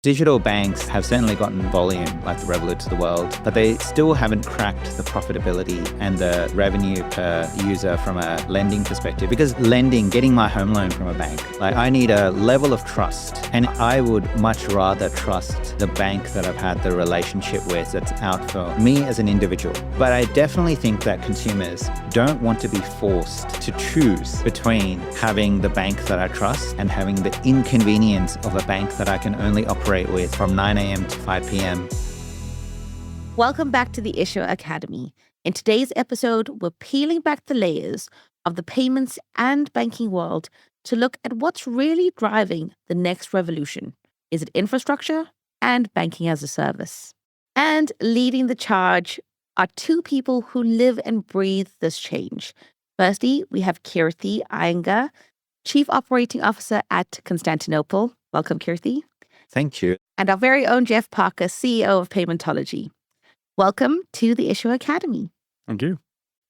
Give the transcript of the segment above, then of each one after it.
Digital banks have certainly gotten volume like the Revoluts of the world, but they still haven't cracked the profitability and the revenue per user from a lending perspective. Because lending, getting my home loan from a bank, like I need a level of trust. And I would much rather trust the bank that I've had the relationship with that's out for me as an individual. But I definitely think that consumers don't want to be forced to choose between having the bank that I trust and having the inconvenience of a bank that I can only operate with from 9 a.m. to 5 p.m. Welcome back to the Issuer Academy. In today's episode, we're peeling back the layers of the payments and banking world to look at what's really driving the next revolution. Is it infrastructure and banking as a service? And leading the charge are two people who live and breathe this change. Firstly, we have Keerthi Iyengar, Chief Operating Officer at Constantinople. Welcome, Keerthi. Thank you. And our very own Jeff Parker, CEO of Paymentology. Welcome to the Issuer Academy. Thank you.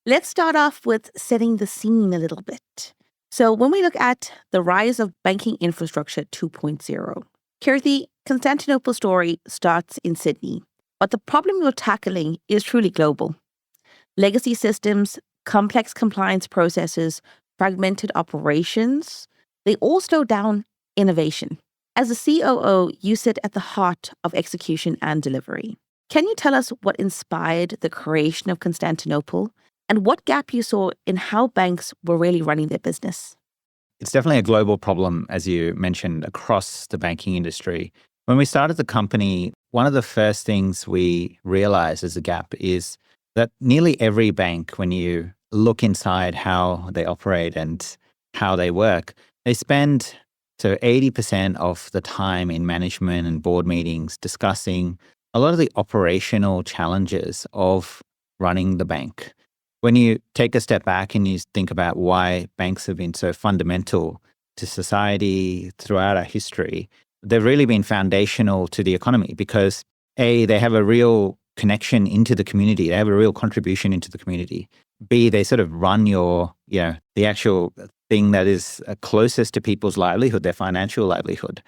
Let's start off with setting the scene a little bit. So when we look at the rise of banking infrastructure 2.0, Keerthi, Constantinople's story starts in Sydney, but the problem you're tackling is truly global. Legacy systems, complex compliance processes, fragmented operations, they all slow down innovation. As a COO, you sit at the heart of execution and delivery. Can you tell us what inspired the creation of Constantinople and what gap you saw in how banks were really running their business? It's definitely a global problem, as you mentioned, across the banking industry. When we started the company, one of the first things we realized as a gap is that nearly every bank, when you look inside how they operate and how they work, they spend 80% of the time in management and board meetings discussing a lot of the operational challenges of running the bank. When you take a step back and you think about why banks have been so fundamental to society throughout our history, they've really been foundational to the economy because A, they have a real connection into the community. They have a real contribution into the community. B, they sort of run the actual thing that is closest to people's livelihood, their financial livelihood.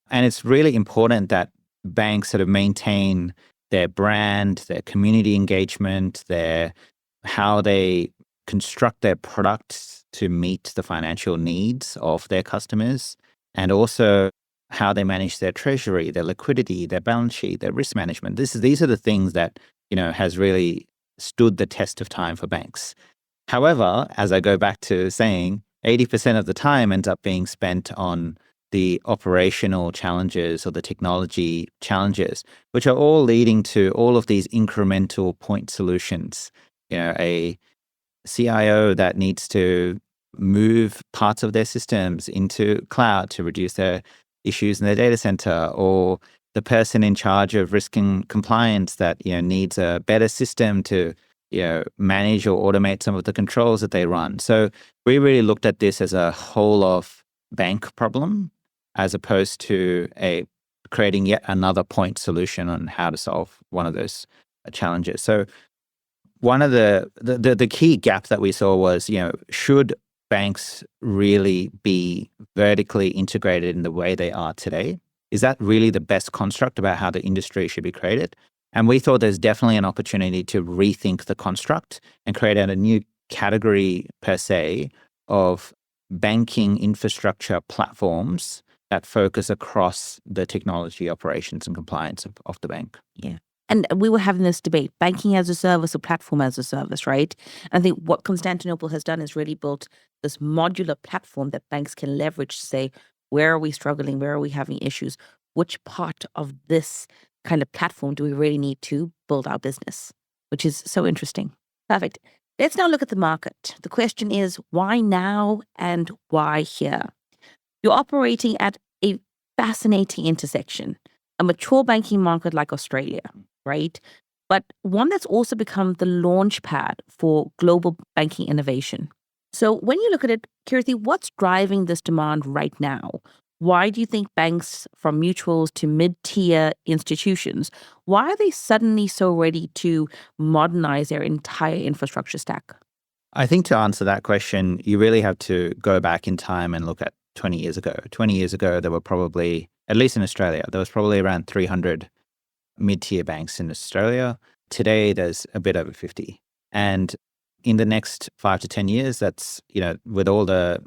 And it's really important that banks sort of maintain their brand, their community engagement, how they construct their products to meet the financial needs of their customers, and also how they manage their treasury, their liquidity, their balance sheet, their risk management. These are the things that, has really stood the test of time for banks. However, as I go back to saying, 80% of the time ends up being spent on the operational challenges or the technology challenges, which are all leading to all of these incremental point solutions. A CIO that needs to move parts of their systems into cloud to reduce their issues in their data center, or the person in charge of risk and compliance that needs a better system to manage or automate some of the controls that they run. So we really looked at this as a whole of bank problem, as opposed to creating yet another point solution on how to solve one of those challenges. So one of the key gap that we saw was, should banks really be vertically integrated in the way they are today? Is that really the best construct about how the industry should be created? And we thought there's definitely an opportunity to rethink the construct and create a new category per se of banking infrastructure platforms that focus across the technology operations and compliance of the bank. Yeah. And we were having this debate, banking as a service or platform as a service, right? I think what Constantinople has done is really built this modular platform that banks can leverage to say, where are we struggling? Where are we having issues? Which part of this kind of platform do we really need to build our business? Which is so interesting. Perfect. Let's now look at the market. The question is, why now and why here? You're operating at a fascinating intersection, a mature banking market like Australia, right? But one that's also become the launch pad for global banking innovation. So when you look at it, Keerthi, what's driving this demand right now? Why do you think banks, from mutuals to mid-tier institutions, why are they suddenly so ready to modernize their entire infrastructure stack? I think to answer that question, you really have to go back in time and look at 20 years ago. 20 years ago, there were probably at least in Australia, there was probably around 300 mid-tier banks in Australia. Today, there's a bit over 50. And in the next 5 to 10 years, that's, with all the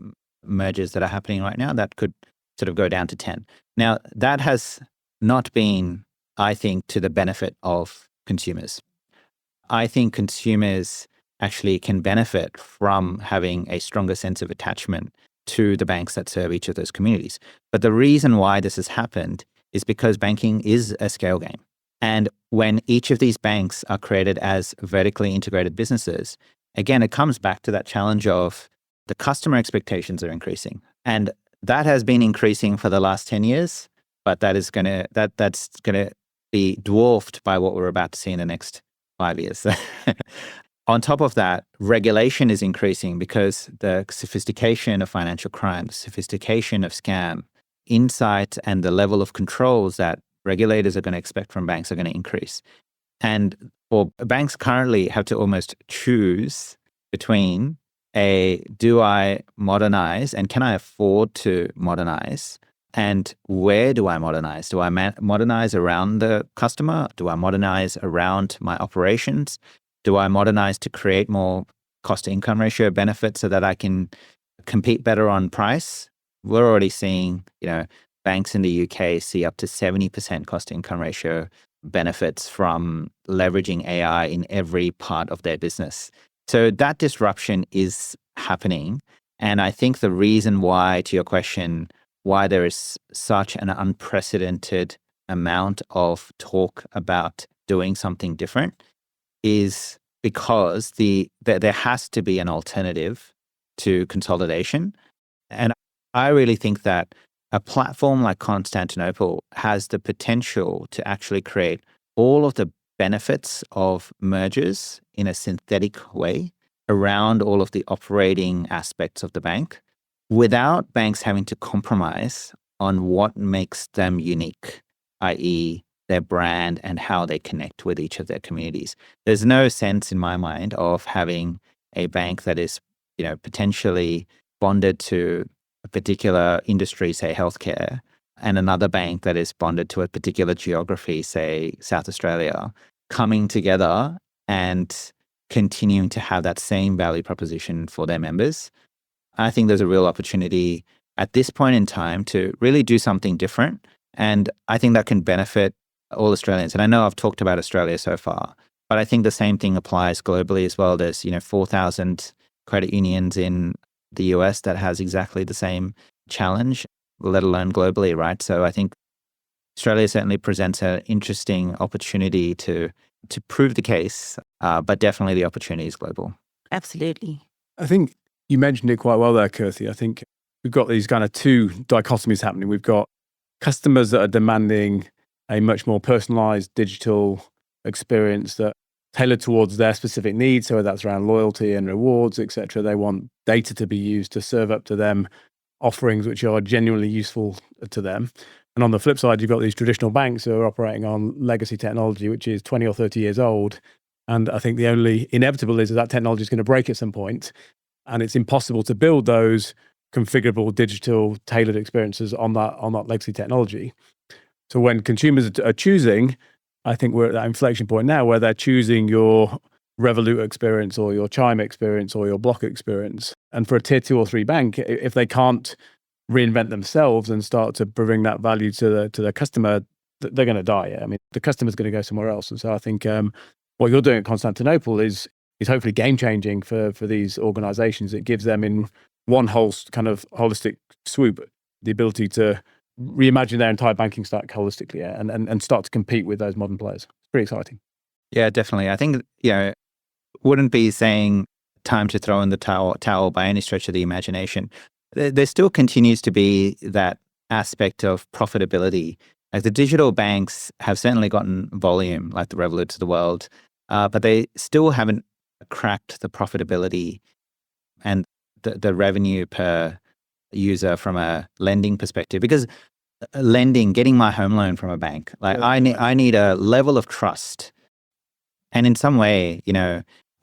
mergers that are happening right now, that could sort of go down to 10. Now, that has not been, I think, to the benefit of consumers. I think consumers actually can benefit from having a stronger sense of attachment to the banks that serve each of those communities. But the reason why this has happened is because banking is a scale game. And when each of these banks are created as vertically integrated businesses, again, it comes back to that challenge of the customer expectations are increasing. And that has been increasing for the last 10 years, but that's going to be dwarfed by what we're about to see in the next 5 years. On top of that, regulation is increasing because the sophistication of financial crime, the sophistication of scam, insight, and the level of controls that regulators are going to expect from banks are going to increase. And banks currently have to almost choose between do I modernize and can I afford to modernize? And where do I modernize? Do I modernize around the customer? Do I modernize around my operations? Do I modernize to create more cost-to-income ratio benefits so that I can compete better on price? We're already seeing, banks in the UK see up to 70% cost-to-income ratio benefits from leveraging AI in every part of their business. So that disruption is happening. And I think the reason why, to your question, why there is such an unprecedented amount of talk about doing something different is because there has to be an alternative to consolidation. And I really think that a platform like Constantinople has the potential to actually create all of the benefits of mergers in a synthetic way around all of the operating aspects of the bank without banks having to compromise on what makes them unique, i.e., their brand and how they connect with each of their communities. There's no sense in my mind of having a bank that is, potentially bonded to a particular industry, say healthcare, and another bank that is bonded to a particular geography, say South Australia, coming together and continuing to have that same value proposition for their members. I think there's a real opportunity at this point in time to really do something different. And I think that can benefit all Australians. And I know I've talked about Australia so far, but I think the same thing applies globally as well. There's, 4,000 credit unions in the US that has exactly the same challenge, let alone globally, right? So I think Australia certainly presents an interesting opportunity to prove the case, but definitely the opportunity is global. Absolutely. I think you mentioned it quite well there, Keerthi. I think we've got these kind of two dichotomies happening. We've got customers that are demanding a much more personalized digital experience that tailored towards their specific needs. So that's around loyalty and rewards, etc. They want data to be used to serve up to them offerings which are genuinely useful to them. And on the flip side, you've got these traditional banks who are operating on legacy technology, which is 20 or 30 years old. And I think the only inevitable is that technology is going to break at some point, and it's impossible to build those configurable digital tailored experiences on that legacy technology. So when consumers are choosing, I think we're at that inflection point now where they're choosing your Revolut experience or your Chime experience or your Block experience. And for a tier 2 or 3 bank, if they can't reinvent themselves and start to bring that value to the customer, they're going to die. I mean, the customer's going to go somewhere else. And so I think what you're doing at Constantinople is hopefully game changing for these organizations. It gives them in one whole kind of holistic swoop the ability to reimagine their entire banking stack holistically, and start to compete with those modern players. It's pretty exciting. Yeah, definitely. I think, wouldn't be saying time to throw in the towel by any stretch of the imagination. There still continues to be that aspect of profitability. Like the digital banks have certainly gotten volume, like the Revoluts of the world, but they still haven't cracked the profitability and the revenue per user from a lending perspective. Because lending, getting my home loan from a bank, I need a level of trust. And in some way,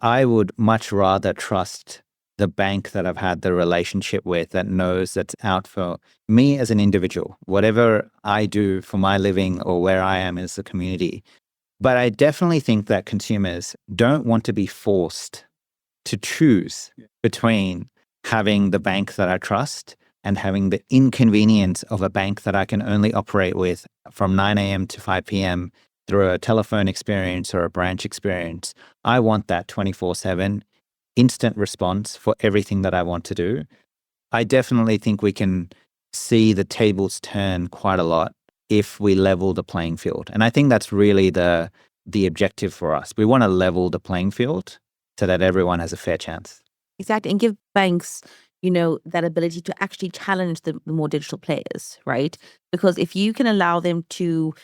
I would much rather trust the bank that I've had the relationship with that knows that's out for me as an individual, whatever I do for my living or where I am as a community. But I definitely think that consumers don't want to be forced to choose between having the bank that I trust and having the inconvenience of a bank that I can only operate with from 9 a.m. to 5 p.m. through a telephone experience or a branch experience. I want that 24/7 instant response for everything that I want to do. I definitely think we can see the tables turn quite a lot if we level the playing field. And I think that's really the objective for us. We want to level the playing field so that everyone has a fair chance. Exactly. And give banks, that ability to actually challenge the more digital players, right? Because if you can allow them to,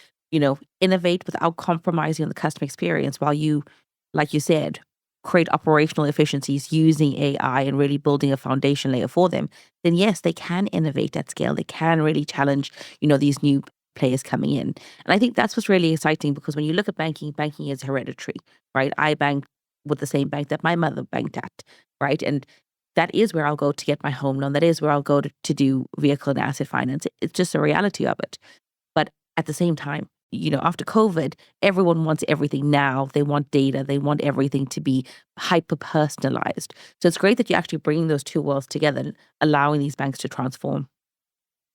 innovate without compromising on the customer experience while you, like you said, create operational efficiencies using AI and really building a foundation layer for them, then yes, they can innovate at scale. They can really challenge, these new players coming in. And I think that's what's really exciting, because when you look at banking is hereditary, right? I bank with the same bank that my mother banked at, right? And that is where I'll go to get my home loan. That is where I'll go to do vehicle and asset finance. It's just a reality of it. But at the same time, after COVID, everyone wants everything now. They want data. They want everything to be hyper-personalized. So it's great that you're actually bringing those two worlds together and allowing these banks to transform.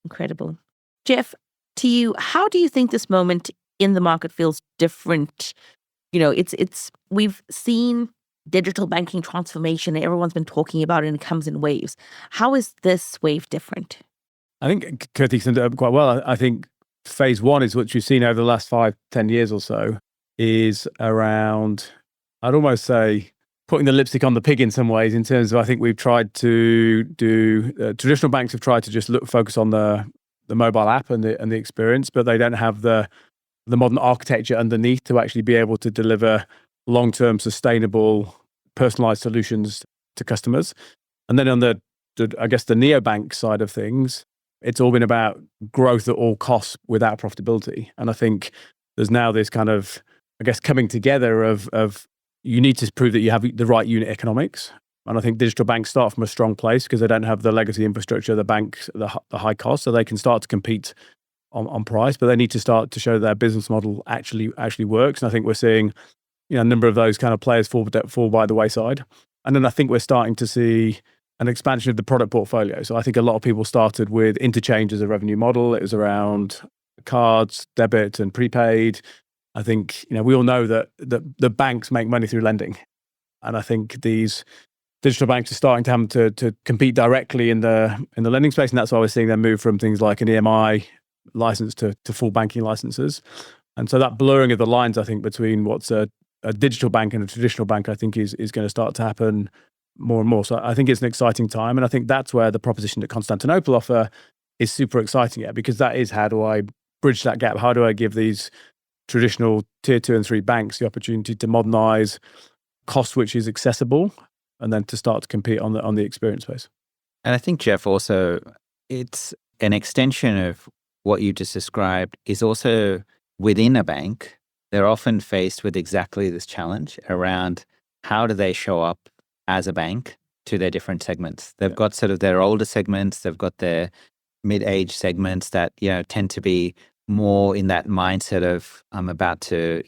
Incredible. Jeff, to you, how do you think this moment in the market feels different? We've seen digital banking transformation, and everyone's been talking about it, and it comes in waves. How is this wave different? I think Keerthi summed it up quite well. I think phase one is what you've seen over the last 5-10 years or so, is around, I'd almost say, putting the lipstick on the pig in some ways, in terms of, I think we've tried to do, traditional banks have tried to just focus on the mobile app and the experience, but they don't have the modern architecture underneath to actually be able to deliver long-term, sustainable, personalized solutions to customers. And then on the neobank side of things, it's all been about growth at all costs without profitability. And I think there's now this kind of, coming together of you need to prove that you have the right unit economics. And I think digital banks start from a strong place because they don't have the legacy infrastructure, the banks, the high cost, so they can start to compete on price, but they need to start to show their business model actually works. And I think we're seeing, a number of those kind of players fall by the wayside. And then I think we're starting to see an expansion of the product portfolio. So I think a lot of people started with interchange as a revenue model. It was around cards, debit, and prepaid. I think, we all know that the banks make money through lending. And I think these digital banks are starting to have to compete directly in the lending space. And that's why we're seeing them move from things like an EMI license to full banking licenses. And so that blurring of the lines, I think, between what's a digital bank and a traditional bank, I think is going to start to happen more and more. So I think it's an exciting time. And I think that's where the proposition that Constantinople offer is super exciting at, because that is, how do I bridge that gap? How do I give these traditional tier 2 and 3 banks the opportunity to modernize cost, which is accessible, and then to start to compete on the experience space? And I think, Jeff, also, it's an extension of what you just described is also within a bank. They're often faced with exactly this challenge around how do they show up as a bank to their different segments. They've got sort of their older segments, they've got their mid-age segments that, tend to be more in that mindset of, I'm about to,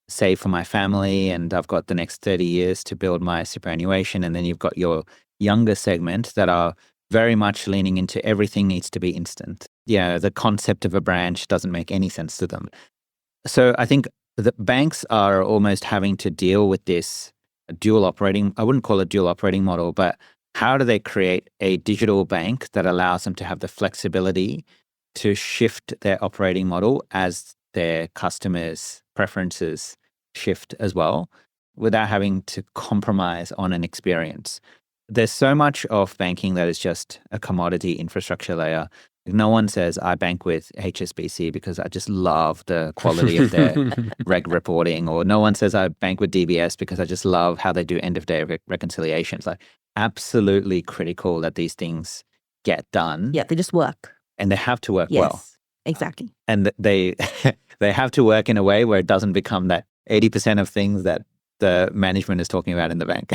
save for my family and I've got the next 30 years to build my superannuation. And then you've got your younger segment that are very much leaning into everything needs to be instant. The concept of a branch doesn't make any sense to them. So I think the banks are almost having to deal with this dual operating, I wouldn't call it dual operating model, but how do they create a digital bank that allows them to have the flexibility to shift their operating model as their customers' preferences shift as well, without having to compromise on an experience? There's so much of banking that is just a commodity infrastructure layer. No one says, I bank with HSBC because I just love the quality of their reg reporting. Or no one says, I bank with DBS because I just love how they do end-of-day reconciliations. Like, absolutely critical that these things get done. Yeah, they just work. And they have to work Yes, well. Exactly. And they have to work in a way where it doesn't become that 80% of things that the management is talking about in the bank.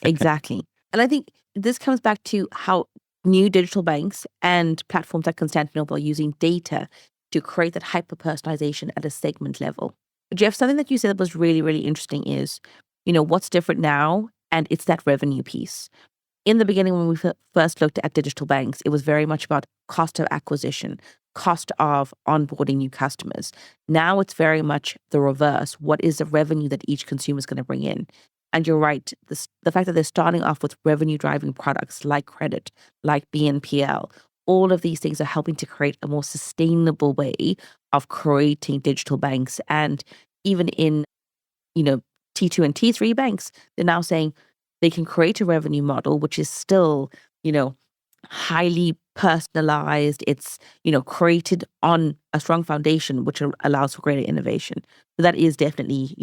Exactly. And I think this comes back to how new digital banks and platforms like Constantinople are using data to create that hyper-personalization at a segment level. Jeff, something that you said that was really, really interesting is, what's different now? And it's that revenue piece. In the beginning, when we first looked at digital banks, it was very much about cost of acquisition, cost of onboarding new customers. Now it's very much the reverse. What is the revenue that each consumer is going to bring in? And you're right, the fact that they're starting off with revenue-driving products like credit, like BNPL, all of these things are helping to create a more sustainable way of creating digital banks. And even in, T2 and T3 banks, they're now saying they can create a revenue model, which is still, highly personalized. It's, created on a strong foundation, which allows for greater innovation. So that is definitely,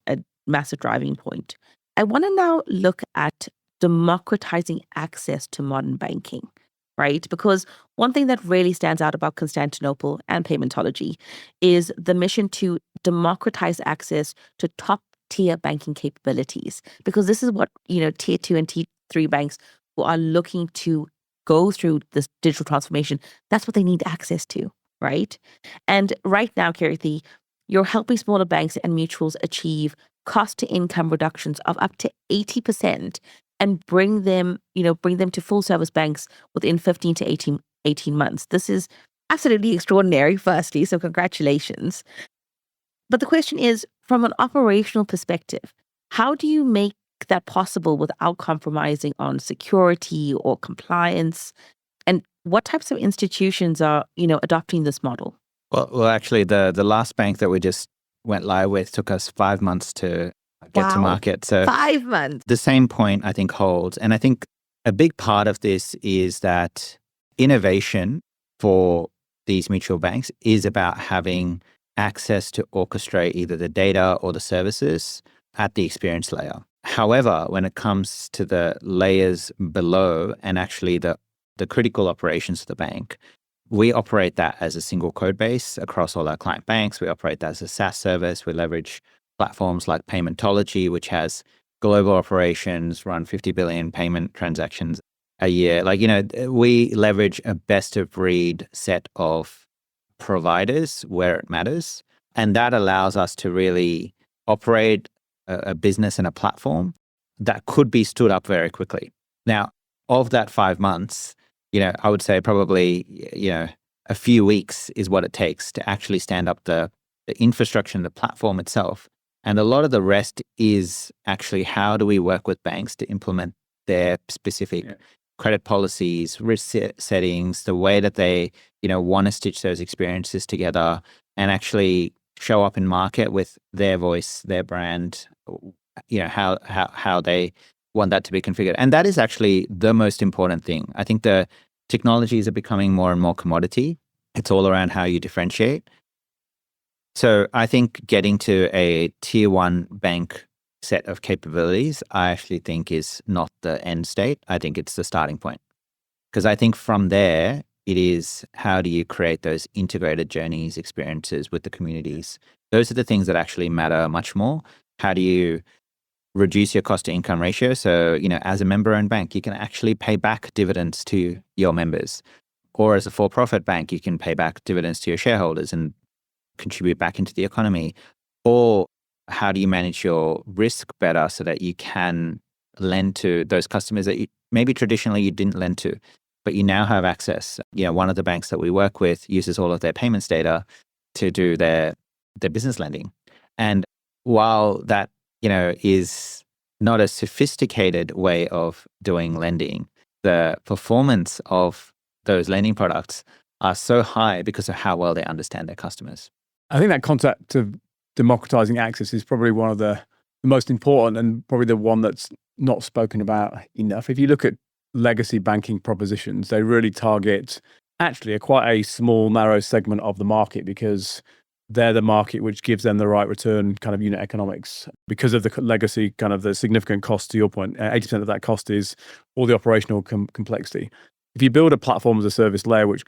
a massive driving point. I want to now look at democratizing access to modern banking, right? Because one thing that really stands out about Constantinople and Paymentology is the mission to democratize access to top tier banking capabilities. Because this is what, tier 2 and T3 banks who are looking to go through this digital transformation, that's what they need access to, right? And right now, Keerthi, you're helping smaller banks and mutuals achieve cost to income reductions of up to 80% and bring them to full service banks within 15 to 18 months. This is absolutely extraordinary, firstly, so congratulations. But the question is, from an operational perspective, how do you make that possible without compromising on security or compliance? And what types of institutions are, adopting this model? Well, actually, the last bank that we just went live with took us 5 months to get to market. So 5 months. the same point, I think, holds. And I think a big part of this is that innovation for these mutual banks is about having access to orchestrate either the data or the services at the experience layer. However, when it comes to the layers below and actually the critical operations of the bank, we operate that as a single code base across all our client banks. We operate that as a SaaS service. We leverage platforms like Paymentology, which has global operations, run 50 billion payment transactions a year. We leverage a best of breed set of providers where it matters. And that allows us to really operate a business and a platform that could be stood up very quickly. Now, of that 5 months, I would say probably, a few weeks is what it takes to actually stand up the infrastructure and the platform itself. And a lot of the rest is actually how do we work with banks to implement their specific credit policies, risk settings, the way that they, want to stitch those experiences together and actually show up in market with their voice, their brand, how they want that to be configured. And that is actually the most important thing. I think the technologies are becoming more and more commodity. It's all around how you differentiate. So I think getting to a tier 1 bank set of capabilities, I actually think is not the end state. I think it's the starting point. Because I think from there, it is how do you create those integrated journeys, experiences with the communities. Those are the things that actually matter much more. How do you reduce your cost to income ratio? So, as a member-owned bank, you can actually pay back dividends to your members. Or as a for-profit bank, you can pay back dividends to your shareholders and contribute back into the economy. Or how do you manage your risk better so that you can lend to those customers that maybe traditionally you didn't lend to, but you now have access? One of the banks that we work with uses all of their payments data to do their business lending. And while that is not a sophisticated way of doing lending, the performance of those lending products are so high because of how well they understand their customers. I think that concept of democratizing access is probably one of the most important and probably the one that's not spoken about enough. If you look at legacy banking propositions, they really target actually quite a small, narrow segment of the market because they're the market which gives them the right return kind of unit economics because of the legacy kind of the significant cost. To your point, 80% of that cost is all the operational complexity. If you build a platform as a service layer which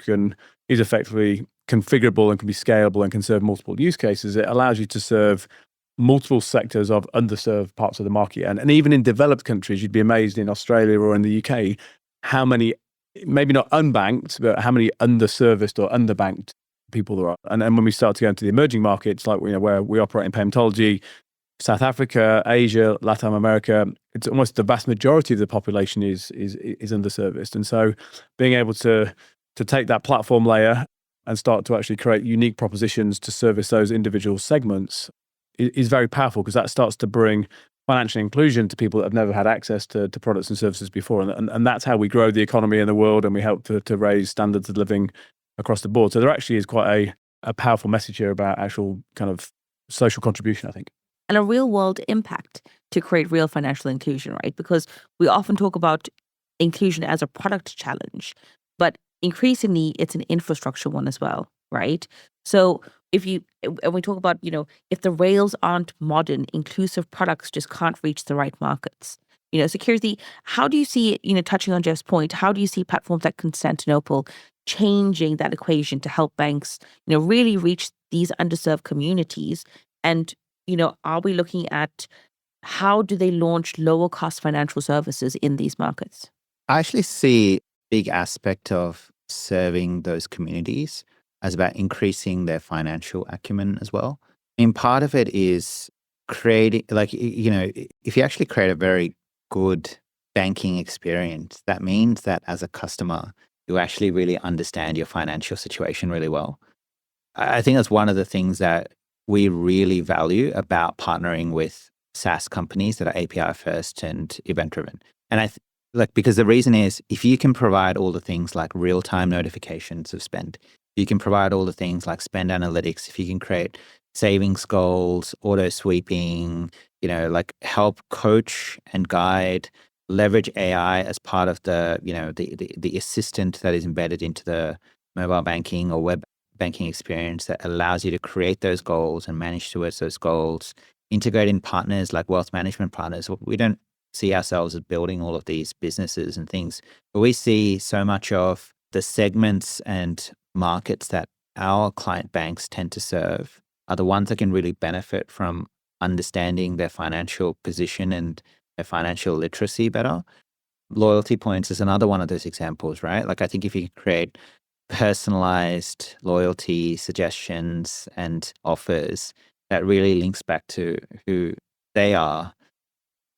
is effectively configurable and can be scalable and can serve multiple use cases, it allows you to serve multiple sectors of underserved parts of the market. And even in developed countries, you'd be amazed in Australia or in the UK, how many, maybe not unbanked, but how many underserviced or underbanked people there are. And when we start to go into the emerging markets, like where we operate in Paymentology, South Africa, Asia, Latin America, it's almost the vast majority of the population is underserviced. And so being able to take that platform layer and start to actually create unique propositions to service those individual segments is very powerful, because that starts to bring financial inclusion to people that have never had access to products and services before. And that's how we grow the economy in the world, and we help to raise standards of living across the board. So there actually is quite a powerful message here about actual kind of social contribution, I think. And a real world impact to create real financial inclusion, right? Because we often talk about inclusion as a product challenge, but increasingly it's an infrastructure one as well, right? So and we talk about, if the rails aren't modern, inclusive products just can't reach the right markets. So Keerthi, how do you see it, touching on Jeff's point, how do you see platforms like Constantinople changing that equation to help banks, really reach these underserved communities? And, are we looking at how do they launch lower cost financial services in these markets? I actually see a big aspect of serving those communities as about increasing their financial acumen as well. Part of it is creating, if you actually create a very good banking experience, that means that as a customer, you actually really understand your financial situation really well. I think that's one of the things that we really value about partnering with SaaS companies that are API first and event driven. And because the reason is, if you can provide all the things like real-time notifications of spend, you can provide all the things like spend analytics, if you can create savings goals, auto sweeping, help coach and guide, leverage AI as part of the assistant that is embedded into the mobile banking or web banking experience that allows you to create those goals and manage towards those goals, integrate in partners like wealth management partners. We don't see ourselves as building all of these businesses and things, but we see so much of the segments and markets that our client banks tend to serve are the ones that can really benefit from understanding their financial position and their financial literacy better. Loyalty points is another one of those examples, right? I think if you can create personalized loyalty suggestions and offers that really links back to who they are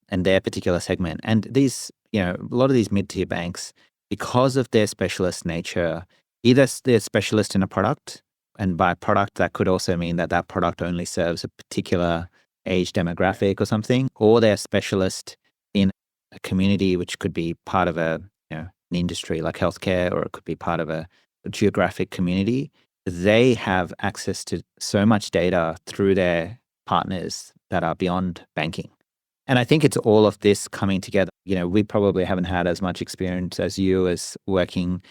and their particular segment. And these, a lot of these mid-tier banks, because of their specialist nature, either they're specialist in a product, and by product, that could also mean that product only serves a particular age demographic or something, or they're specialist in a community, which could be part of an industry like healthcare, or it could be part of a geographic community. They have access to so much data through their partners that are beyond banking. And I think it's all of this coming together. We probably haven't had as much experience as you as working,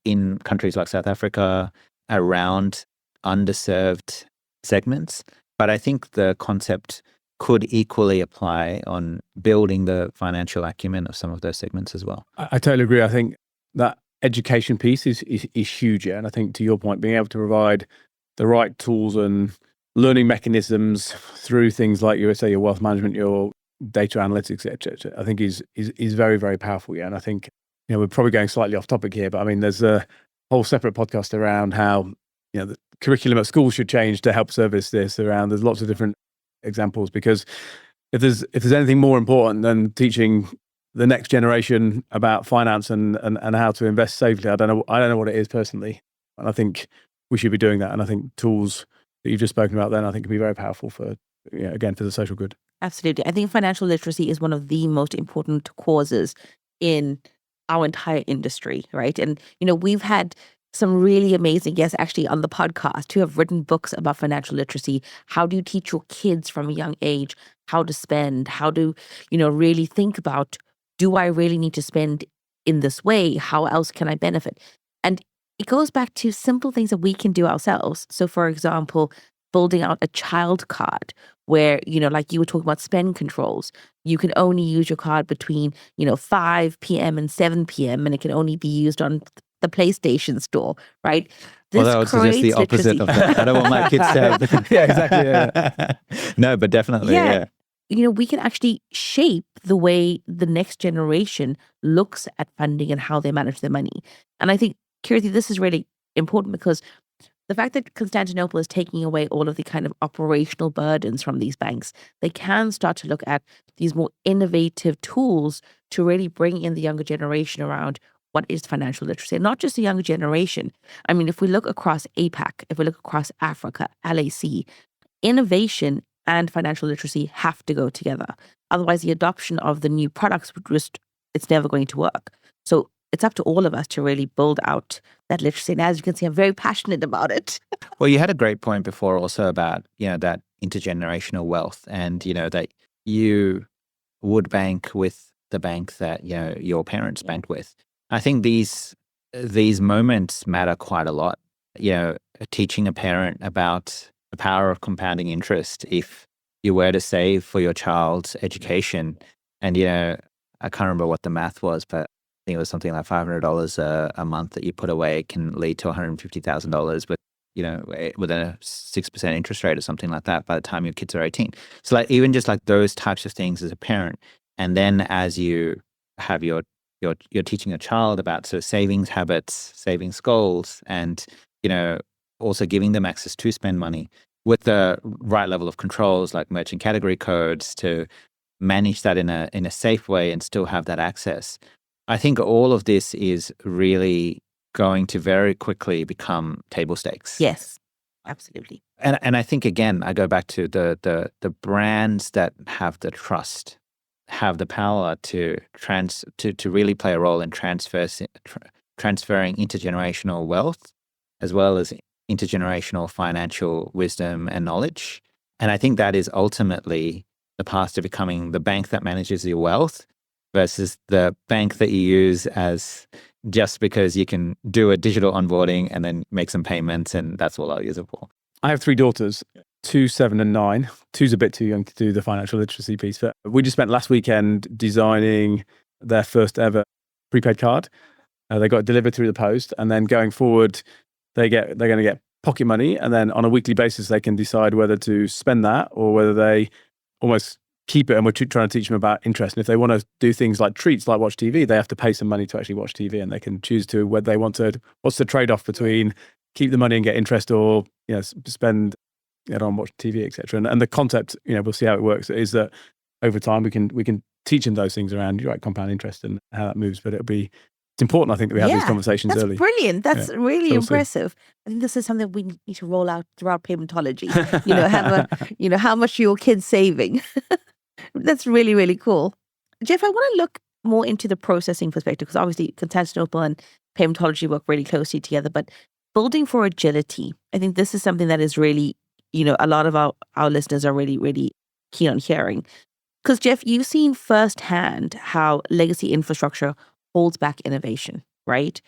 in countries like South Africa around underserved segments. But I think the concept could equally apply on building the financial acumen of some of those segments as well. I totally agree. I think that education piece is huge. Yeah? And I think, to your point, being able to provide the right tools and learning mechanisms through things like your wealth management, your data analytics, etc., I think is very, very powerful. Yeah. And I think, we're probably going slightly off topic here, but there's a whole separate podcast around how, the curriculum at school should change to help service this. There's lots of different examples, because if there's anything more important than teaching the next generation about finance and how to invest safely, I don't know what it is personally. And I think we should be doing that. And I think tools that you've just spoken about then, I think can be very powerful for the social good. Absolutely. I think financial literacy is one of the most important causes in our entire industry, right? And, we've had some really amazing guests actually on the podcast who have written books about financial literacy. How do you teach your kids from a young age how to spend? How to, really think about, do I really need to spend in this way? How else can I benefit? And it goes back to simple things that we can do ourselves. So, for example, building out a child card where, like you were talking about spend controls, you can only use your card between, 5 p.m. and 7 p.m. and it can only be used on the PlayStation store, right? This Although it's just the creates opposite literacy. of that. I don't want my kids to have. Yeah, exactly. Yeah. No, but definitely, Yeah. yeah. We can actually shape the way the next generation looks at funding and how they manage their money. And I think, Keerthi, this is really important because the fact that Constantinople is taking away all of the kind of operational burdens from these banks, they can start to look at these more innovative tools to really bring in the younger generation around what is financial literacy. And not just the younger generation. I mean, if we look across APAC, if we look across Africa, LAC, innovation and financial literacy have to go together. Otherwise, the adoption of the new products would just, it's never going to work. So it's up to all of us to really build out that literacy. And as you can see, I'm very passionate about it. Well, you had a great point before also about, that intergenerational wealth and, that you would bank with the bank that, your parents banked with. I think these moments matter quite a lot. Teaching a parent about the power of compounding interest if you were to save for your child's education. And, I can't remember what the math was, but I think it was something like $500 a month that you put away can lead to $150,000 with a 6% interest rate or something like that by the time your kids are 18. So even just those types of things as a parent. And then as you have you're teaching a child about sort of savings habits, savings goals, and, also giving them access to spend money with the right level of controls like merchant category codes to manage that in a safe way and still have that access. I think all of this is really going to very quickly become table stakes. Yes, absolutely. And I think, again, I go back to the brands that have the trust, have the power to really play a role in transferring intergenerational wealth as well as intergenerational financial wisdom and knowledge. And I think that is ultimately the path to becoming the bank that manages your wealth versus the bank that you use as just because you can do a digital onboarding and then make some payments and that's all I'll use it for. I have 3 daughters, 2, 7 and 9. 2's a bit too young to do the financial literacy piece, but we just spent last weekend designing their first ever prepaid card. They got it delivered through the post, and then going forward, they're going to get pocket money, and then on a weekly basis, they can decide whether to spend that or whether they almost keep it. And we're trying to teach them about interest. And if they want to do things like treats, like watch TV, they have to pay some money to actually watch TV, and they can choose to whether they want to. What's the trade-off between keep the money and get interest, or spend it on watch TV, etc. And the concept, we'll see how it works. Is that over time we can teach them those things around compound interest and how that moves. But it's important, I think, that we have these conversations that's early. Brilliant. That's really So impressive. I think this is something we need to roll out throughout Paymentology. Have how much your kids saving. That's really, really cool. Jeff, I want to look more into the processing perspective because obviously Constantinople and Paymentology work really closely together. But building for agility, I think this is something that is really, a lot of our listeners are really, really keen on hearing. Because Jeff, you've seen firsthand how legacy infrastructure holds back innovation, right?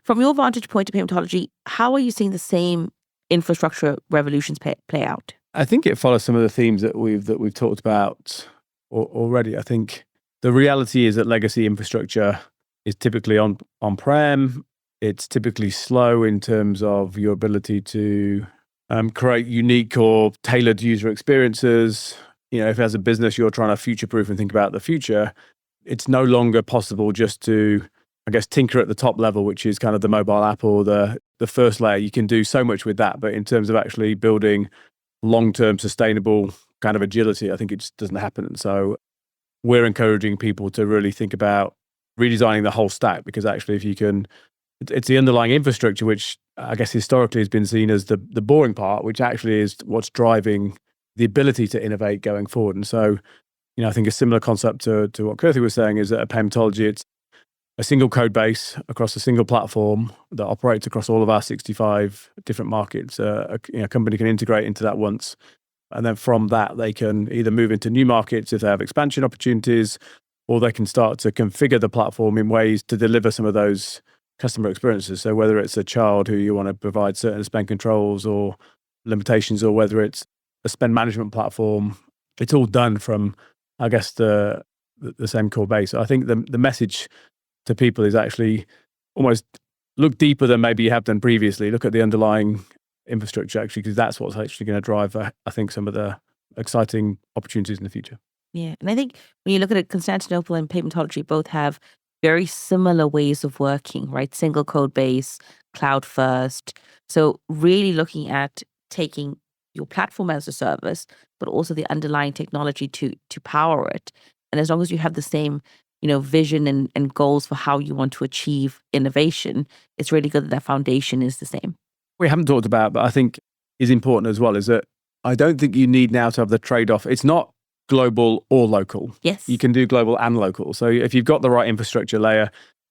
From your vantage point of Paymentology, how are you seeing the same infrastructure revolutions play out? I think it follows some of the themes that we've talked about already. I think the reality is that legacy infrastructure is typically on-prem. It's typically slow in terms of your ability to create unique or tailored user experiences. If as a business you're trying to future-proof and think about the future, it's no longer possible just to, I guess, tinker at the top level, which is kind of the mobile app or the first layer. You can do so much with that, but in terms of actually building long-term sustainable kind of agility, I think it just doesn't happen. And so we're encouraging people to really think about redesigning the whole stack, because actually if you can, it's the underlying infrastructure, which I guess historically has been seen as the boring part, which actually is what's driving the ability to innovate going forward. And so, I think a similar concept to what Keerthi was saying is that at Paymentology, it's a single code base across a single platform that operates across all of our 65 different markets. A company can integrate into that once, and then from that, they can either move into new markets if they have expansion opportunities, or they can start to configure the platform in ways to deliver some of those customer experiences. So whether it's a child who you want to provide certain spend controls or limitations, or whether it's a spend management platform, it's all done from, I guess, the same core base. I think the message to people is actually almost look deeper than maybe you have done previously. Look at the underlying infrastructure, actually, because that's what's actually going to drive, I think, some of the exciting opportunities in the future. Yeah. And I think when you look at it, Constantinople and Paymentology both have very similar ways of working, right? Single code base, cloud first. So really looking at taking your platform as a service, but also the underlying technology to power it. And as long as you have the same, vision and goals for how you want to achieve innovation, it's really good that that foundation is the same. We haven't talked about, but I think is important as well, is that I don't think you need now to have the trade-off. It's not global or local. Yes. You can do global and local. So if you've got the right infrastructure layer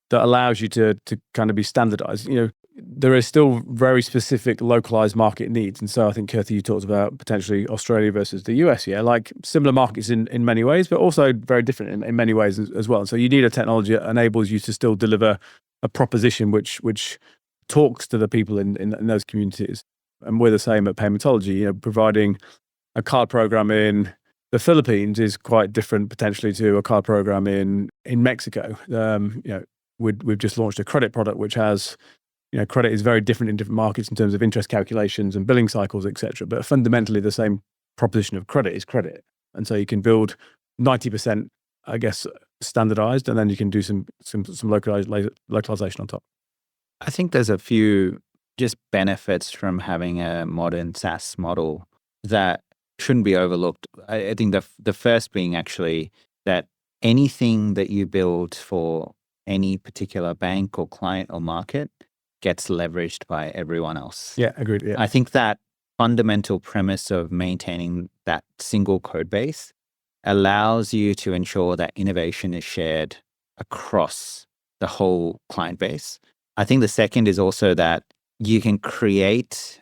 that allows you to kind of be standardized, there is still very specific localized market needs. And so I think, Keerthi, you talked about potentially Australia versus the US, like similar markets in many ways, but also very different in many ways as well. And so you need a technology that enables you to still deliver a proposition which talks to the people in those communities. And we're the same at Paymentology, providing a card program in the Philippines is quite different potentially to a card program in Mexico. We've just launched a credit product which has, credit is very different in different markets in terms of interest calculations and billing cycles, etc. But fundamentally, the same proposition of credit is credit, and so you can build 90%, I guess, standardized, and then you can do some localization on top. I think there's a few just benefits from having a modern SaaS model that shouldn't be overlooked. I think the first being actually that anything that you build for any particular bank or client or market gets leveraged by everyone else. Yeah, agreed. Yeah. I think that fundamental premise of maintaining that single code base allows you to ensure that innovation is shared across the whole client base. I think the second is also that you can create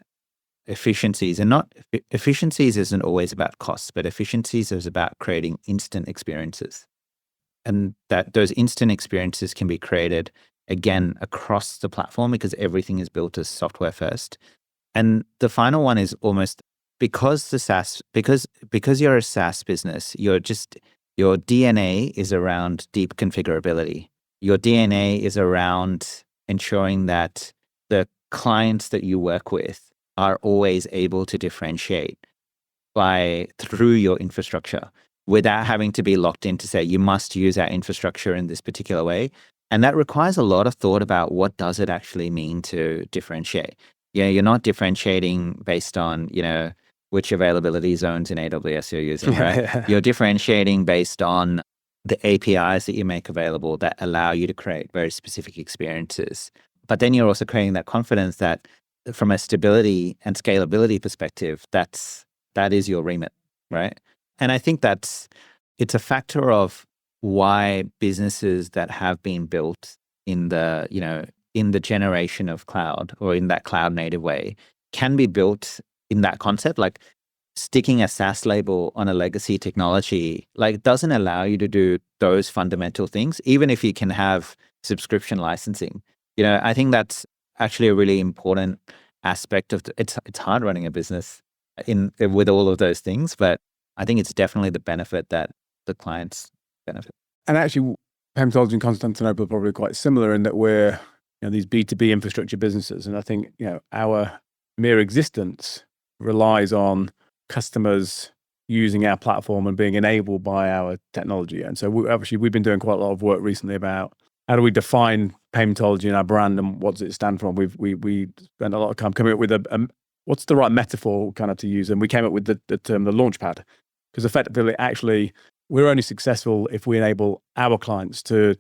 efficiencies, and not efficiencies isn't always about costs, but efficiencies is about creating instant experiences. And that those instant experiences can be created again across the platform because everything is built as software first. And the final one is almost because you're a SaaS business, your DNA is around deep configurability. Your DNA is around ensuring that the clients that you work with are always able to differentiate through your infrastructure without having to be locked in to say you must use our infrastructure in this particular way. And that requires a lot of thought about what does it actually mean to differentiate. You're not differentiating based on, which availability zones in AWS you're using, right? You're differentiating based on the APIs that you make available that allow you to create very specific experiences. But then you're also creating that confidence that from a stability and scalability perspective, that is your remit, right? And I think it's a factor of why businesses that have been built in the generation of cloud or in that cloud native way can be built in that concept. Like sticking a SaaS label on a legacy technology, doesn't allow you to do those fundamental things, even if you can have subscription licensing. I think that's actually a really important aspect of it's hard running a business with all of those things, but I think it's definitely the benefit that the clients benefit. And actually, Paymentology and Constantinople are probably quite similar in that we're these B2B infrastructure businesses, and I think our mere existence relies on customers using our platform and being enabled by our technology. And so we've been doing quite a lot of work recently about how do we define Paymentology and our brand and what does it stand for? We spent a lot of time coming up with what's the right metaphor kind of to use, and we came up with the term the launchpad, because effectively, actually, we're only successful if we enable our clients to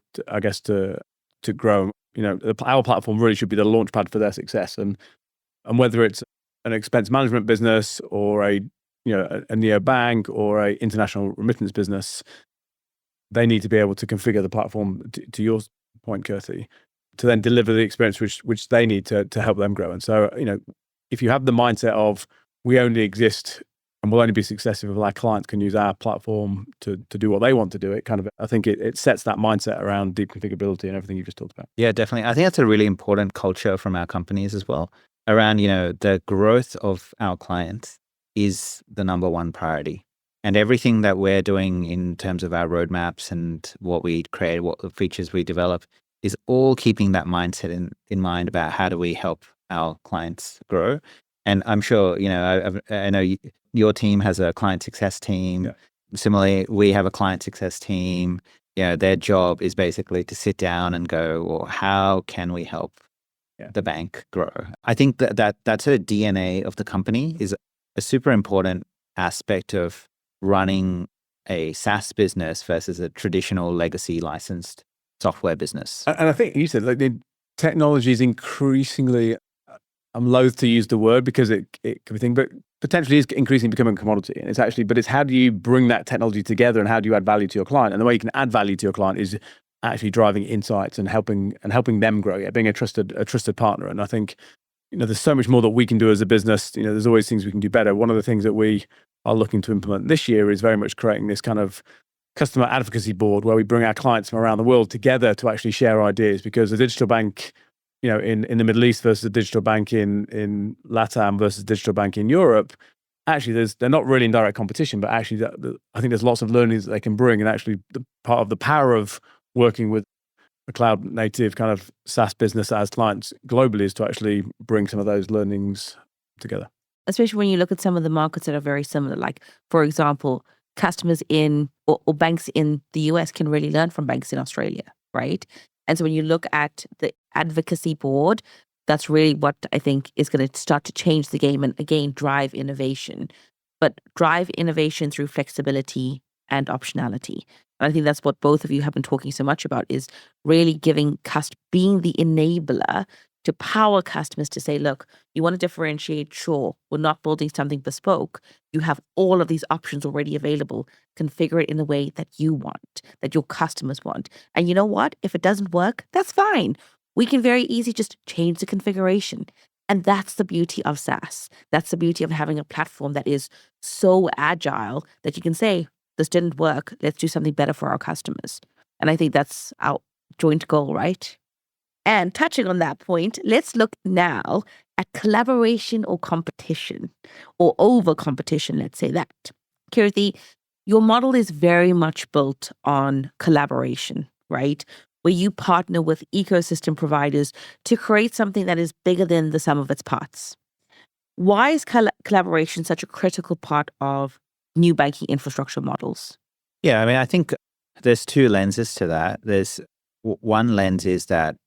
grow. Our platform really should be the launchpad for their success, and whether it's an expense management business or a neobank or a international remittance business, they need to be able to configure the platform to your point, Keerthi, to then deliver the experience which they need to help them grow. And so, if you have the mindset of we only exist and we'll only be successful if our clients can use our platform to do what they want to do, I think it sets that mindset around deep configurability and everything you just talked about. Yeah, definitely. I think that's a really important culture from our companies as well. Around, the growth of our clients is the number one priority. And everything that we're doing in terms of our roadmaps and what we create, what the features we develop is all keeping that mindset in mind about how do we help our clients grow. And I'm sure, I know your team has a client success team. Yeah. Similarly, we have a client success team. Their job is basically to sit down and go, well, how can we help the bank grow? I think that's a DNA of the company, is a super important aspect of running a SaaS business versus a traditional legacy licensed software business. And I think you said the technology is increasingly, I'm loath to use the word because it can be thing, but potentially is increasingly becoming a commodity. And it's how do you bring that technology together and how do you add value to your client? And the way you can add value to your client is actually driving insights and helping them grow, being a trusted partner. And I think, there's so much more that we can do as a business. There's always things we can do better. One of the things that we are looking to implement this year is very much creating this kind of customer advocacy board where we bring our clients from around the world together to actually share ideas, because a digital bank, in the Middle East versus a digital bank in LATAM versus a digital bank in Europe, actually they're not really in direct competition, but actually I think there's lots of learnings that they can bring. And actually part of the power of working with a cloud native kind of SaaS business as clients globally is to actually bring some of those learnings together. Especially when you look at some of the markets that are very similar, like, for example, customers in or banks in the US can really learn from banks in Australia, right? And so when you look at the advocacy board, that's really what I think is going to start to change the game and, again, drive innovation. But drive innovation through flexibility and optionality. And I think that's what both of you have been talking so much about, is really being the enabler to power customers to say, look, you want to differentiate? Sure, we're not building something bespoke. You have all of these options already available. Configure it in the way that you want, that your customers want. And you know what? If it doesn't work, that's fine. We can very easily just change the configuration. And that's the beauty of SaaS. That's the beauty of having a platform that is so agile that you can say, this didn't work. Let's do something better for our customers. And I think that's our joint goal, right? And touching on that point, let's look now at collaboration or competition, or over competition, let's say that. Keerthi, your model is very much built on collaboration, right? Where you partner with ecosystem providers to create something that is bigger than the sum of its parts. Why is collaboration such a critical part of new banking infrastructure models? Yeah, I mean, I think there's two lenses to that. There's one lens is that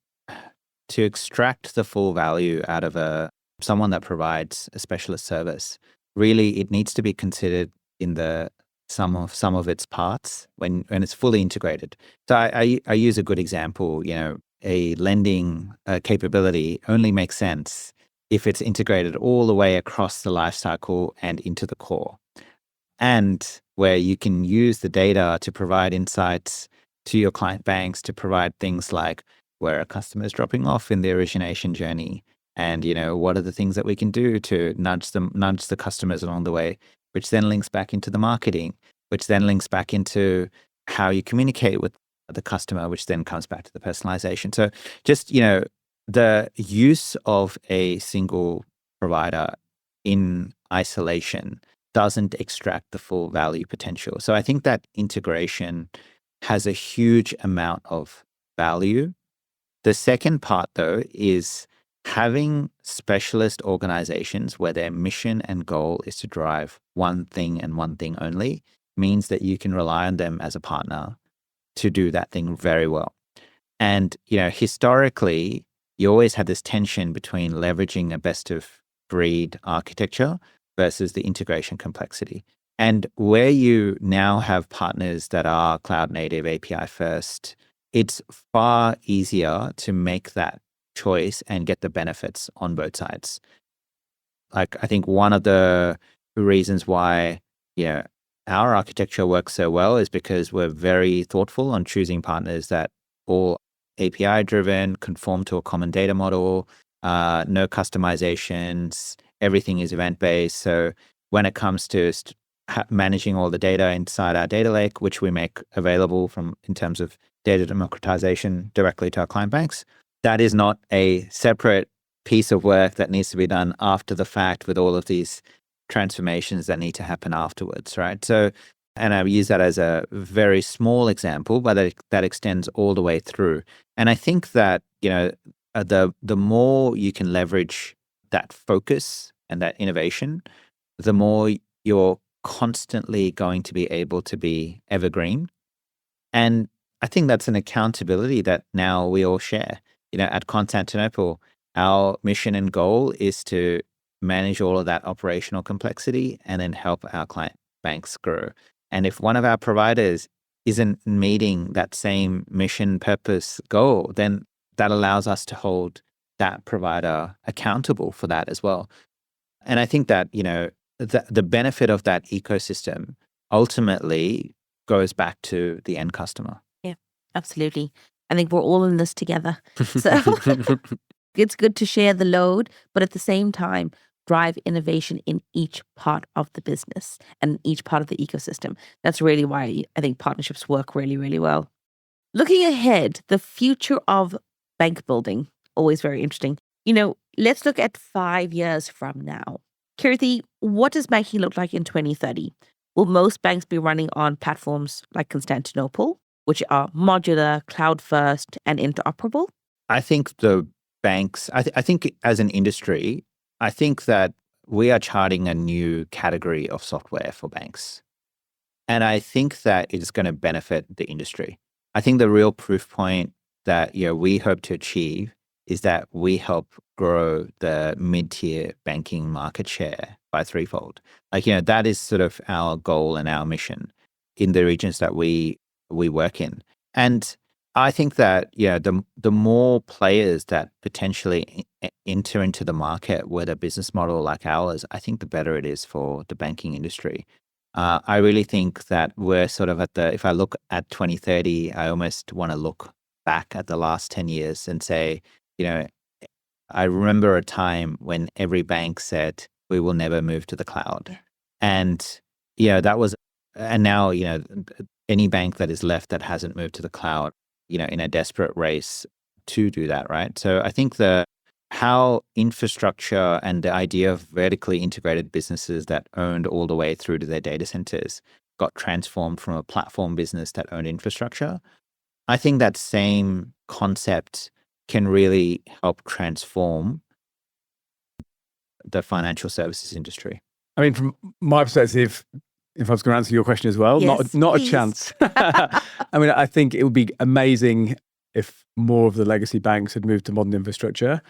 to extract the full value out of someone that provides a specialist service, really it needs to be considered in the sum of its parts when it's fully integrated. So I use a good example. A lending capability only makes sense if it's integrated all the way across the life cycle and into the core, and where you can use the data to provide insights to your client banks to provide things like where a customer is dropping off in the origination journey, and what are the things that we can do to nudge the customers along the way, which then links back into the marketing, which then links back into how you communicate with the customer, which then comes back to the personalization. So just the use of a single provider in isolation doesn't extract the full value potential. So I think that integration has a huge amount of value. The second part, though, is having specialist organizations where their mission and goal is to drive one thing and one thing only means that you can rely on them as a partner to do that thing very well. And, historically, you always had this tension between leveraging a best of breed architecture versus the integration complexity. And where you now have partners that are cloud native, API first, it's far easier to make that choice and get the benefits on both sides. Like, I think one of the reasons why, our architecture works so well is because we're very thoughtful on choosing partners that all API driven, conform to a common data model, no customizations, everything is event based. So when it comes to managing all the data inside our data lake, which we make available in terms of data democratization directly to our client banks, that is not a separate piece of work that needs to be done after the fact with all of these transformations that need to happen afterwards, right? So And I use that as a very small example, but that extends all the way through. And I think that, the more you can leverage that focus and that innovation, the more you're constantly going to be able to be evergreen. And I think that's an accountability that now we all share. At Constantinople, our mission and goal is to manage all of that operational complexity and then help our client banks grow. And if one of our providers isn't meeting that same mission, purpose, goal, then that allows us to hold that provider accountable for that as well. And I think that, the benefit of that ecosystem ultimately goes back to the end customer. Yeah, absolutely. I think we're all in this together. So it's good to share the load, but at the same time, drive innovation in each part of the business and each part of the ecosystem. That's really why I think partnerships work really, really well. Looking ahead, the future of bank building, always very interesting. Let's look at 5 years from now. Keerthi, what does banking look like in 2030? Will most banks be running on platforms like Constantinople, which are modular, cloud first, and interoperable? I think the banks, I think as an industry, I think that we are charting a new category of software for banks. And I think that it's going to benefit the industry. I think the real proof point that we hope to achieve is that we help grow the mid-tier banking market share by threefold. That is sort of our goal and our mission in the regions that we work in. And I think that, the more players that potentially enter into the market with a business model like ours, I think the better it is for the banking industry. I really think that we're sort of if I look at 2030, I almost want to look back at the last 10 years and say, I remember a time when every bank said, we will never move to the cloud. Yeah. And, and now, any bank that is left that hasn't moved to the cloud, in a desperate race to do that, right? So I think how infrastructure and the idea of vertically integrated businesses that owned all the way through to their data centers got transformed from a platform business that owned infrastructure. I think that same concept can really help transform the financial services industry. I mean, from my perspective, if I was going to answer your question as well, Yes, not please. a chance. I mean, I think it would be amazing if more of the legacy banks had moved to modern infrastructure.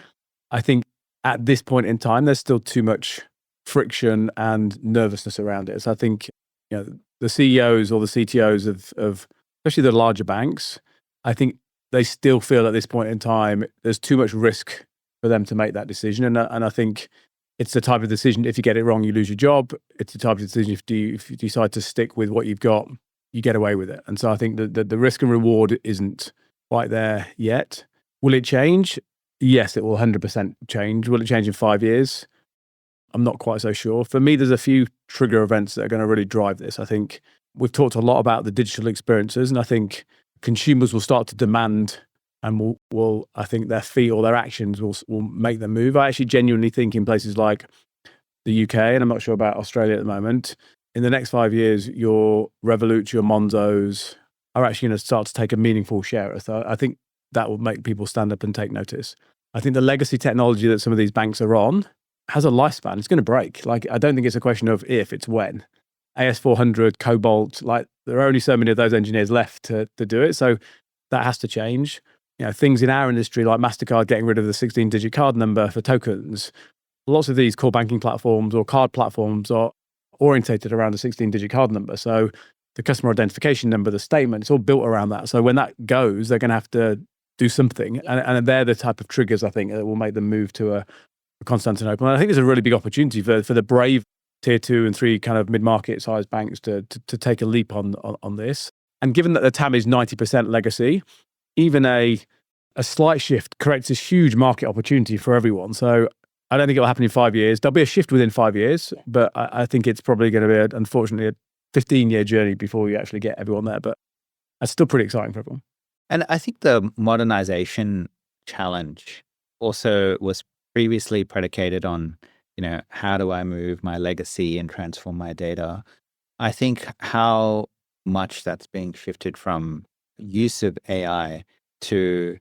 I think at this point in time, there's still too much friction and nervousness around it. So I think the CEOs or the CTOs of especially the larger banks, I think they still feel at this point in time there's too much risk for them to make that decision. And I think it's the type of decision, if you get it wrong, you lose your job. It's the type of decision, if you decide to stick with what you've got, you get away with it. And so I think that the risk and reward isn't quite there yet. Will it change? Yes, it will 100% change. Will it change in 5 years? I'm not quite so sure. For me, there's a few trigger events that are going to really drive this. I think we've talked a lot about the digital experiences, and I think consumers will start to demand and will I think their feet or their actions will make them move. I actually genuinely think in places like the UK, and I'm not sure about Australia at the moment, in the next 5 years, your Revolut, your Monzos are actually going to start to take a meaningful share. So I think that will make people stand up and take notice. I think the legacy technology that some of these banks are on has a lifespan. It's going to break. I don't think it's a question of if, it's when. AS400, Cobalt, there are only so many of those engineers left to do it. So that has to change. Things in our industry like MasterCard getting rid of the 16-digit card number for tokens. Lots of these core banking platforms or card platforms are orientated around a 16-digit card number. So the customer identification number, the statement, it's all built around that. So when that goes, they're going to have to do something. And they're the type of triggers, I think, that will make them move to a Constantinople. And I think there's a really big opportunity for the brave tier 2 and 3 kind of mid-market sized banks to take a leap on this. And given that the TAM is 90% legacy, even a slight shift creates this huge market opportunity for everyone. So I don't think it'll happen in 5 years. There'll be a shift within 5 years, but I think it's probably going to be, unfortunately, a 15-year journey before you actually get everyone there. But that's still pretty exciting for everyone. And I think the modernization challenge also was previously predicated on, how do I move my legacy and transform my data? I think how much that's being shifted from use of AI to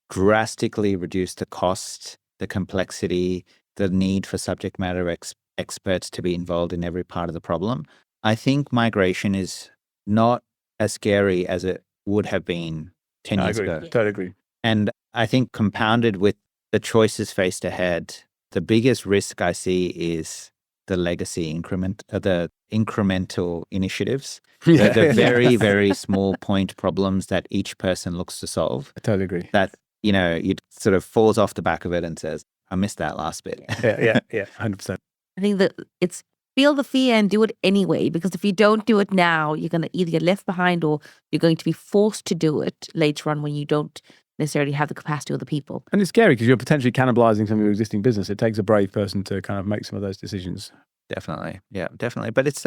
drastically reduce the cost, the complexity, the need for subject matter experts to be involved in every part of the problem. I think migration is not as scary as it would have been 10 I years agree. ago. Totally agree. And I think compounded with the choices faced ahead, the biggest risk I see is the legacy the incremental initiatives, the very, very small point problems that each person looks to solve. I totally agree. That, it sort of falls off the back of it and says, I missed that last bit. Yeah, 100%. I think that it's feel the fear and do it anyway, because if you don't do it now, you're going to either get left behind or you're going to be forced to do it later on when you don't necessarily have the capacity or the people. And it's scary because you're potentially cannibalizing some of your existing business. It takes a brave person to kind of make some of those decisions. Definitely. Yeah, definitely. But it's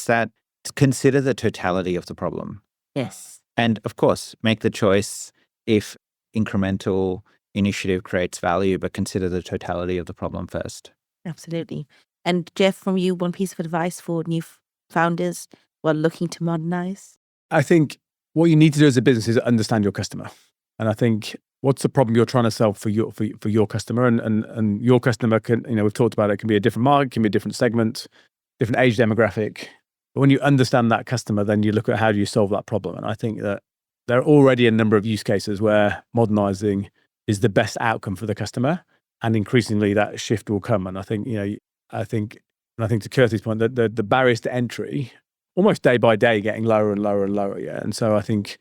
that consider the totality of the problem. Yes. And of course, make the choice if incremental initiative creates value, but consider the totality of the problem first. Absolutely. And Jeff, from you, one piece of advice for new founders while looking to modernize? I think what you need to do as a business is understand your customer. And I think what's the problem you're trying to solve for your customer, and your customer can, we've talked about it can be a different market, can be a different segment, different age demographic. But when you understand that customer, then you look at how do you solve that problem. And I think that there are already a number of use cases where modernizing is the best outcome for the customer, and increasingly that shift will come. And I think, I think to Keerthi's point, that the barriers to entry almost day by day getting lower and lower and lower. Yeah. And so I think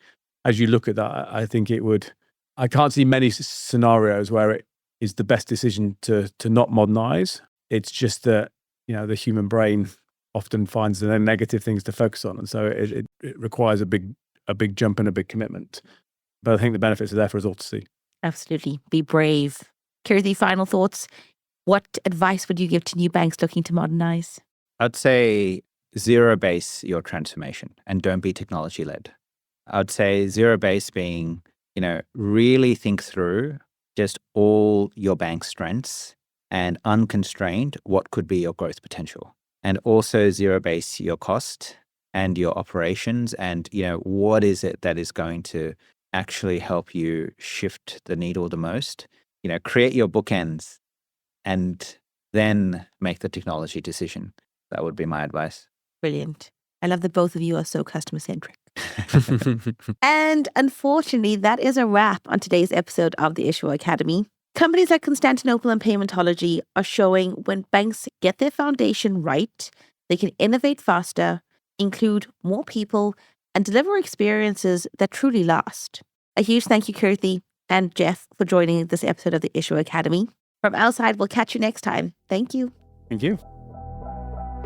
as you look at that, I think I can't see many scenarios where it is the best decision to not modernize. It's just that, the human brain often finds the negative things to focus on. And so it requires a big jump and a big commitment. But I think the benefits are there for us all to see. Absolutely. Be brave. Keerthi, final thoughts. What advice would you give to new banks looking to modernize? I'd say zero base your transformation and don't be technology led. I'd say zero base being, really think through just all your bank's strengths and unconstrained what could be your growth potential. And also zero base your cost and your operations and, what is it that is going to actually help you shift the needle the most. Create your bookends and then make the technology decision. That would be my advice. Brilliant. I love that both of you are so customer centric. And unfortunately, that is a wrap on today's episode of the Issuer Academy. Companies like Constantinople and Paymentology are showing when banks get their foundation right, they can innovate faster, include more people, and deliver experiences that truly last. A huge thank you, Keerthi and Jeff, for joining this episode of the Issuer Academy. From outside, we'll catch you next time. Thank you. Thank you.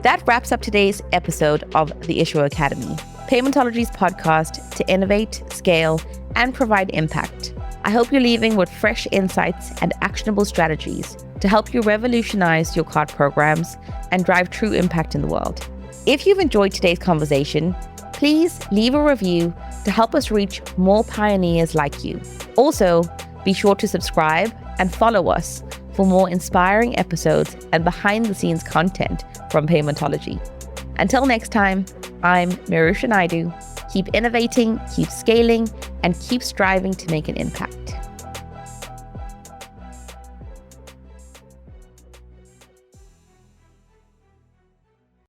That wraps up today's episode of the Issuer Academy, Paymentology's podcast to innovate, scale, and provide impact. I hope you're leaving with fresh insights and actionable strategies to help you revolutionize your card programs and drive true impact in the world. If you've enjoyed today's conversation, please leave a review to help us reach more pioneers like you. Also, be sure to subscribe and follow us for more inspiring episodes and behind-the-scenes content from Paymentology. Until next time, I'm Merusha Naidu. Keep innovating, keep scaling, and keep striving to make an impact.